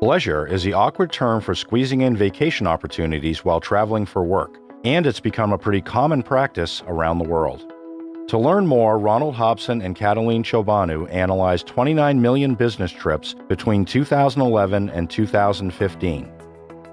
Bleisure is the awkward term for squeezing in vacation opportunities while traveling for work, and it's become a pretty common practice around the world. To learn more, Ronald Hobson and Cataline Ciobanu analyzed 29 million business trips between 2011 and 2015.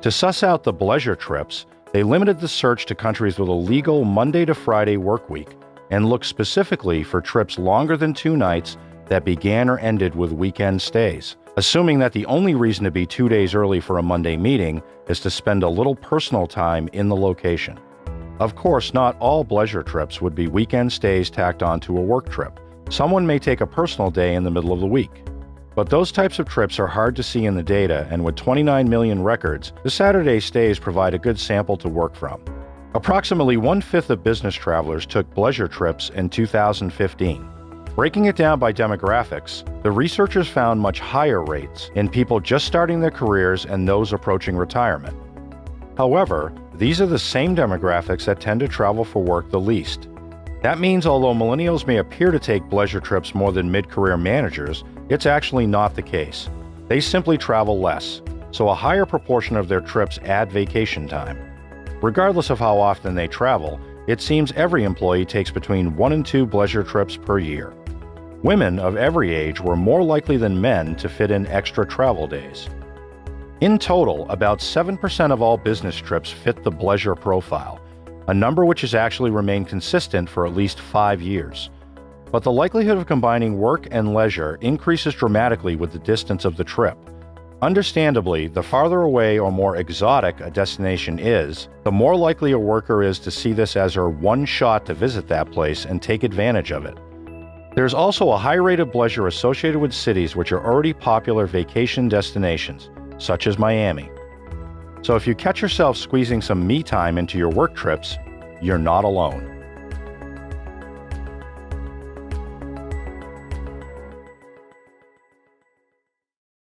To suss out the Bleisure trips, they limited the search to countries with a legal Monday to Friday work week and looked specifically for trips longer than 2 nights that began or ended with weekend stays, assuming that the only reason to be 2 days early for a Monday meeting is to spend a little personal time in the location. Of course, not all Bleisure trips would be weekend stays tacked onto a work trip. Someone may take a personal day in the middle of the week. But those types of trips are hard to see in the data, and with 29 million records, the Saturday stays provide a good sample to work from. Approximately 1/5 of business travelers took Bleisure trips in 2015. Breaking it down by demographics, the researchers found much higher rates in people just starting their careers and those approaching retirement. However, these are the same demographics that tend to travel for work the least. That means although millennials may appear to take Bleisure trips more than mid-career managers, it's actually not the case. They simply travel less, so a higher proportion of their trips add vacation time. Regardless of how often they travel, it seems every employee takes between 1 and 2 Bleisure trips per year. Women of every age were more likely than men to fit in extra travel days. In total, about 7% of all business trips fit the Bleisure profile, a number which has actually remained consistent for at least 5 years. But the likelihood of combining work and leisure increases dramatically with the distance of the trip. Understandably, the farther away or more exotic a destination is, the more likely a worker is to see this as her one shot to visit that place and take advantage of it. There's also a high rate of Bleisure associated with cities which are already popular vacation destinations, such as Miami. So if you catch yourself squeezing some me time into your work trips, you're not alone.